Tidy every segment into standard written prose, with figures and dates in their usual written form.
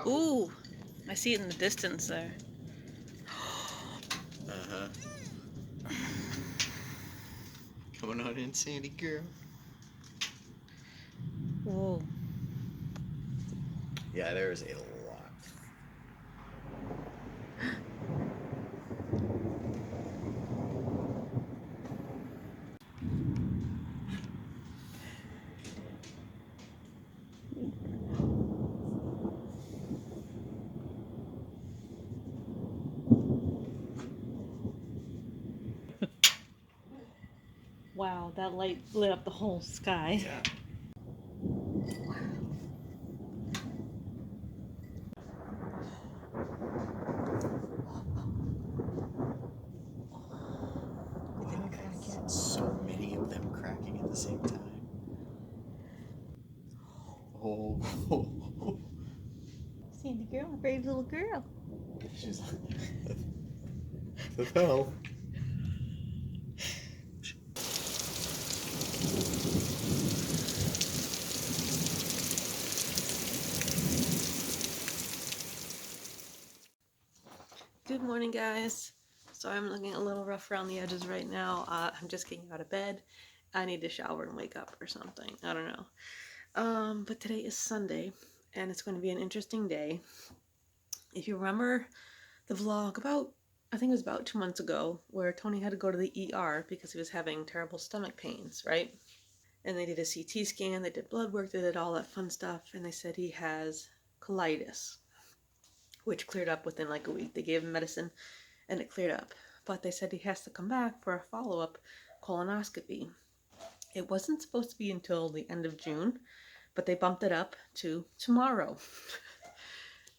Ooh, I see it in the distance there. Uh-huh. Coming on in, Sandy girl. Whoa. Yeah, there's a lot. Wow, that light lit up the whole sky. Yeah. So many of them cracking at the same time. Oh. Sandy girl, a brave little girl. She's the hell. Good morning, guys. Sorry I'm looking a little rough around the edges right now. I'm just getting out of bed. I need to shower and wake up or something. I don't know. But today is Sunday, and it's going to be an interesting day. If you remember the vlog I think it was about 2 months ago, where Tony had to go to the ER because he was having terrible stomach pains, right? And they did a CT scan, they did blood work, they did all that fun stuff, and they said he has colitis, which cleared up within like a week. They gave him medicine and it cleared up. But they said he has to come back for a follow-up colonoscopy. It wasn't supposed to be until the end of June, but they bumped it up to tomorrow.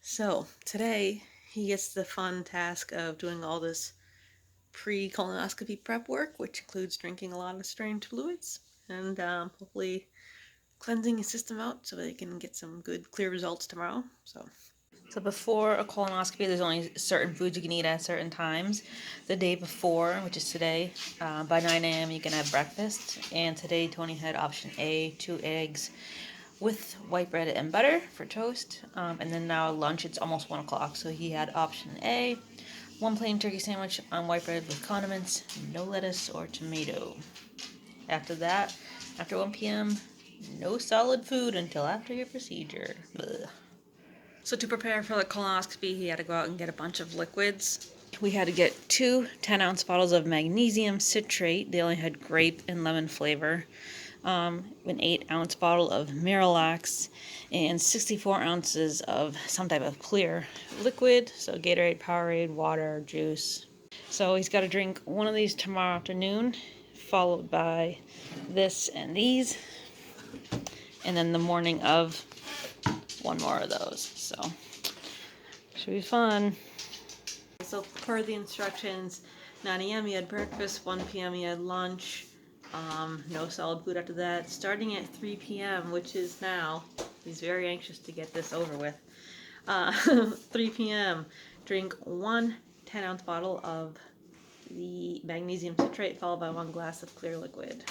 So today he gets the fun task of doing all this pre-colonoscopy prep work, which includes drinking a lot of strange fluids and hopefully cleansing his system out so they can get some good clear results tomorrow. So before a colonoscopy, there's only certain foods you can eat at certain times. The day before, which is today, by 9 a.m. you can have breakfast. And today Tony had option A, 2 eggs with white bread and butter for toast. And then now lunch, it's almost 1 o'clock. So he had option A, 1 plain turkey sandwich on white bread with condiments, no lettuce or tomato. After that, after 1 p.m., no solid food until after your procedure. Blech. So to prepare for the colonoscopy, he had to go out and get a bunch of liquids. We had to get 2 10-ounce bottles of magnesium citrate. They only had grape and lemon flavor. An 8-ounce bottle of Miralax, and 64 ounces of some type of clear liquid. So Gatorade, Powerade, water, juice. So he's got to drink one of these tomorrow afternoon, followed by this and these. And then the morning of, 1 more of those. So should be fun. So per the instructions, 9 a.m. you had breakfast, 1 p.m. you had lunch, no solid food after that. Starting at 3 p.m., which is now, he's very anxious to get this over with. 3 p.m., drink 1 10-ounce bottle of the magnesium citrate, followed by 1 glass of clear liquid.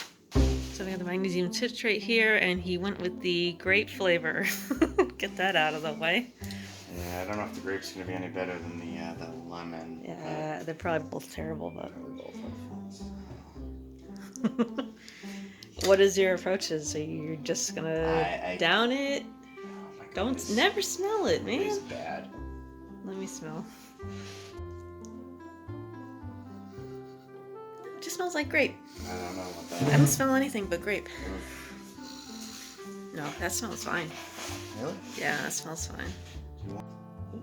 So we have the magnesium citrate here, and he went with the grape flavor. Get that out of the way. Yeah, I don't know if the grape's gonna be any better than the lemon. Yeah, they're probably both terrible, but what is your approaches? So you're just gonna down it? Oh my God, Don't never smell it, man. It's bad. Let me smell. It just smells like grape. I don't know what that I is. don't smell anything but grape. No, that smells fine. Really? Yeah, that smells fine. Do you want?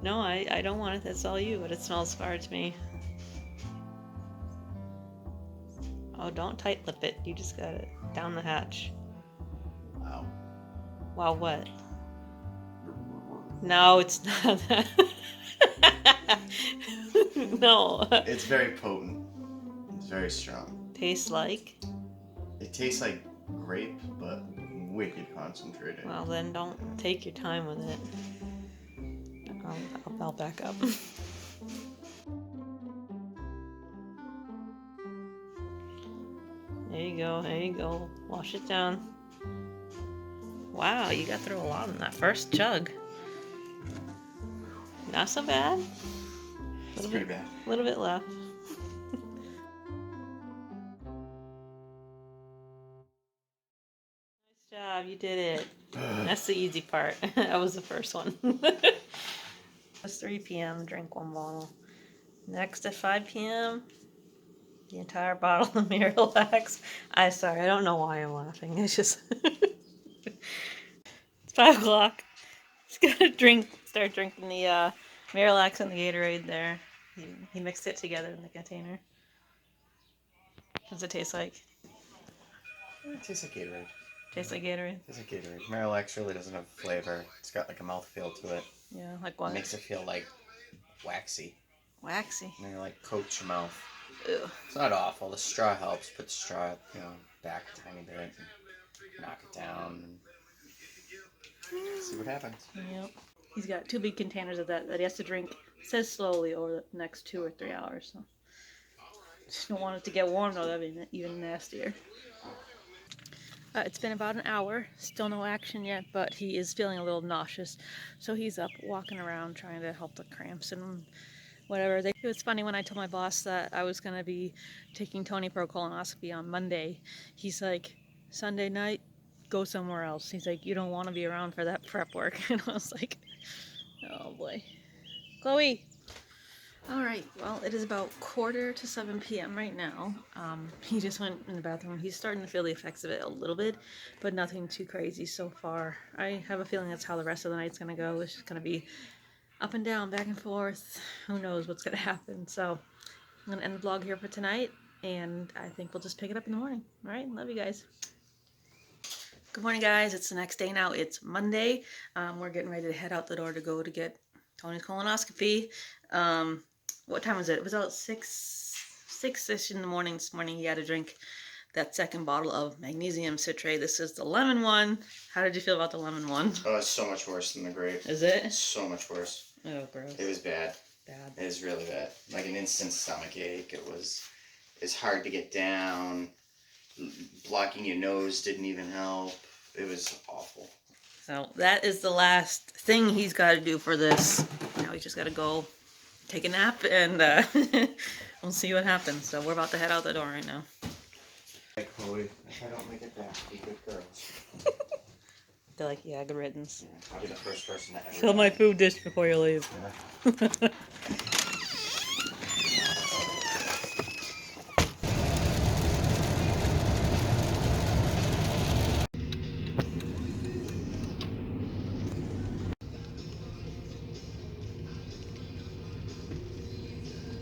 No, I don't want it. That's all you, but it smells fire to me. Oh, don't tight lip it. You just got it down the hatch. Wow. Wow, what? No, it's not that. No. It's very potent. It's very strong. Tastes like? It tastes like grape, but wicked concentrated. Well, then don't take your time with it. I'll back up. There you go, there you go. Wash it down. Wow, you got through a lot in that first chug. Not so bad. It's pretty bad. A little bit left. Nice job, you did it. That's the easy part. That was the first one. It's 3 p.m. Drink 1 bottle. Next at 5 p.m. the entire bottle of Miralax. Sorry, I don't know why I'm laughing. It's just it's 5 o'clock. Just gotta start drinking the Miralax and the Gatorade there. He mixed it together in the container. What does it taste like? It tastes like Gatorade. Tastes like Gatorade? Tastes like Gatorade. Miralax really doesn't have flavor. It's got like a mouthfeel to it. Yeah, like what? It makes it feel like waxy. Waxy. And you like coat your mouth. Ew. It's not awful. The straw helps. Put the straw, back a tiny bit and knock it down and see what happens. Yep. He's got 2 big containers of that he has to drink. It says slowly over the next 2 or 3 hours. So just don't want it to get warm though. That'd be even nastier. It's been about an hour. Still no action yet, but he is feeling a little nauseous. So he's up walking around trying to help the cramps and whatever. It was funny when I told my boss that I was going to be taking Tony for a colonoscopy on Monday. He's like, Sunday night, go somewhere else. He's like, you don't want to be around for that prep work. And I was like, oh boy. Chloe! Alright, well, it is about 6:45 p.m. right now. He just went in the bathroom. He's starting to feel the effects of it a little bit, but nothing too crazy so far. I have a feeling that's how the rest of the night's going to go. It's just going to be up and down, back and forth. Who knows what's going to happen. So I'm going to end the vlog here for tonight, and I think we'll just pick it up in the morning. Alright, love you guys. Good morning, guys. It's the next day now. It's Monday. We're getting ready to head out the door to go to get Tony's colonoscopy. What time was it? It was about 6-ish in the morning this morning. He had to drink that second bottle of magnesium citrate. This is the lemon one. How did you feel about the lemon one? Oh, it's so much worse than the grape. Is it? So much worse. Oh, gross. It was bad. Bad. It was really bad. Like an instant stomach ache. It's hard to get down. Blocking your nose didn't even help. It was awful. So that is the last thing he's got to do for this. Now he's just got to go take a nap, and we'll see what happens. So we're about to head out the door right now. Hey, Chloe, if I don't make it back, be good girls. They're like, yeah, good riddance. Yeah, I'll be the first person to ever. Fill my food dish before you leave. Yeah.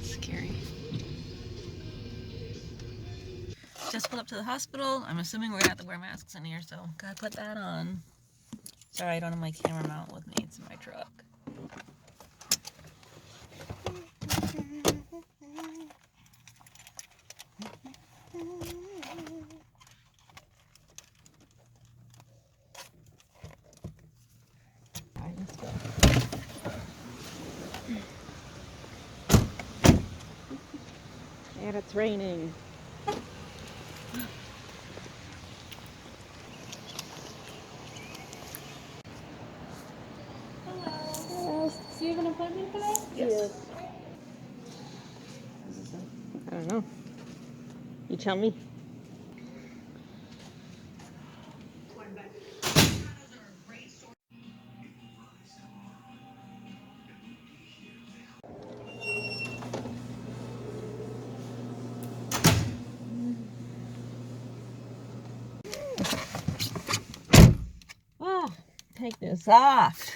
Scary. Just pulled up to the hospital. I'm assuming we're gonna have to wear masks in here, so gotta put that on. Sorry, I don't have my camera mount with me. It's in my truck. Alright, let's go. And it's raining. Hello. So you have an appointment today? Yes. I don't know. You tell me. Oh, take this off.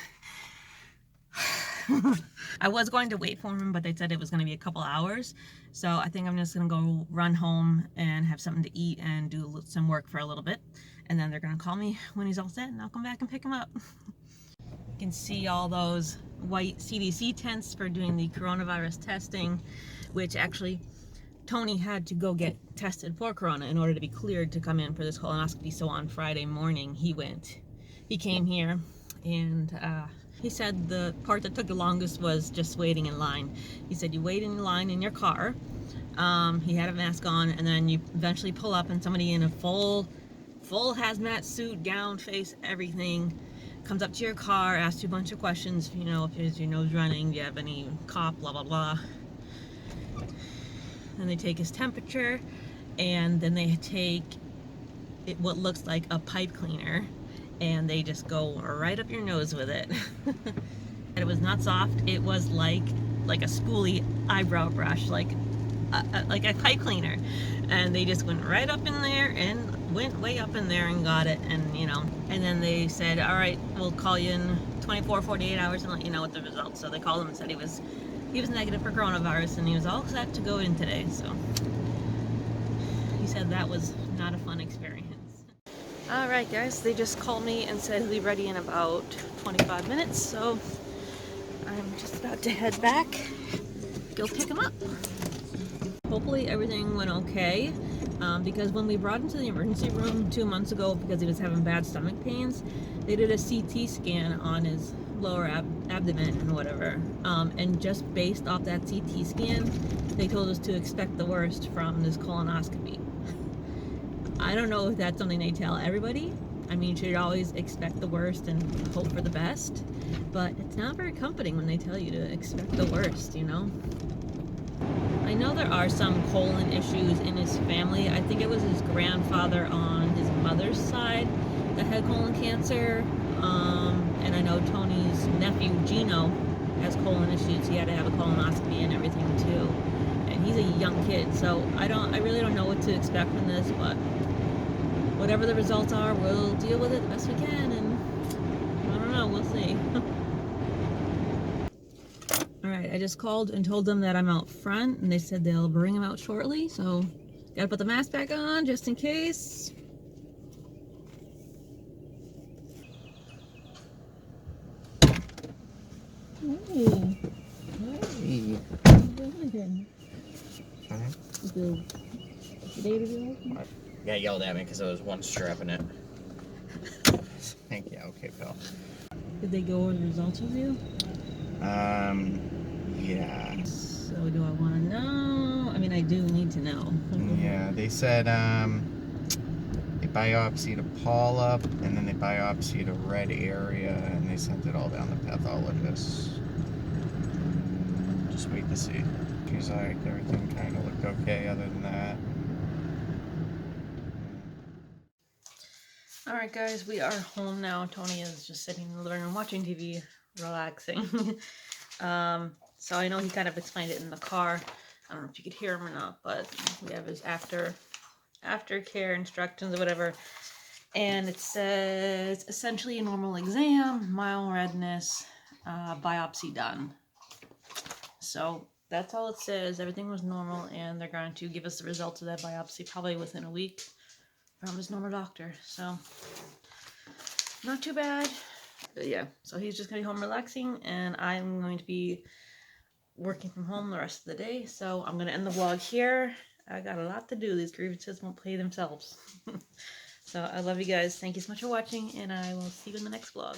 I was going to wait for him, but they said it was going to be a couple hours. So I think I'm just going to go run home and have something to eat and do some work for a little bit. And then they're going to call me when he's all set, and I'll come back and pick him up. You can see all those white CDC tents for doing the coronavirus testing, which actually Tony had to go get tested for corona in order to be cleared to come in for this colonoscopy. So on Friday morning, he came here, and he said the part that took the longest was just waiting in line. He said you wait in line in your car. He had a mask on, and then you eventually pull up, and somebody in a full hazmat suit, gown, face, everything, comes up to your car, asks you a bunch of questions, you know, if is your nose running, do you have any cough, blah, blah, blah. Then they take his temperature, and then they take what looks like a pipe cleaner, and they just go right up your nose with it. And it was not soft, it was like a schooly eyebrow brush, like a pipe cleaner. And they just went right up in there and went way up in there and got it, and you know, and then they said, all right, we'll call you in 24, 48 hours and let you know what the results. So they called him and said he was negative for coronavirus, and he was all set to go in today. So he said that was not a fun experience. All right, guys, they just called me and said he'll be ready in about 25 minutes, so I'm just about to head back, go pick him up. Hopefully everything went okay, because when we brought him to the emergency room 2 months ago because he was having bad stomach pains, they did a CT scan on his lower abdomen and whatever, and just based off that CT scan, they told us to expect the worst from this colonoscopy. I don't know if that's something they tell everybody. I mean, you should always expect the worst and hope for the best, but it's not very comforting when they tell you to expect the worst, you know? I know there are some colon issues in his family. I think it was his grandfather on his mother's side that had colon cancer, and I know Tony's nephew Gino has colon issues. He had to have a colonoscopy and everything too, and he's a young kid, so I really don't know what to expect from this, but whatever the results are, we'll deal with it the best we can, and I don't know, we'll see. Alright, I just called and told them that I'm out front, and they said they'll bring him out shortly, so gotta put the mask back on just in case. Hey. Hey. Is the baby okay? Yeah, yelled at me because there was one strap in it. Thank you. Okay, pal. Did they go over the results with you? Yeah. So do I want to know? I mean, I do need to know. Yeah, they said, they biopsied a polyp, and then they biopsied a red area, and they sent it all down to pathologist. Just wait to see. She's like, everything kind of looked okay other than that. Alright guys, we are home now. Tony is just sitting in the living room watching TV, relaxing. So I know he kind of explained it in the car. I don't know if you could hear him or not, but we have his aftercare instructions or whatever. And it says, essentially a normal exam, mild redness, biopsy done. So that's all it says. Everything was normal, and they're going to give us the results of that biopsy probably within a week from his normal doctor. So not too bad. But yeah, so he's just gonna be home relaxing, and I'm going to be working from home the rest of the day. So I'm gonna end the vlog here. I got a lot to do. These grievances won't pay themselves. So I love you guys. Thank you so much for watching, and I will see you in the next vlog.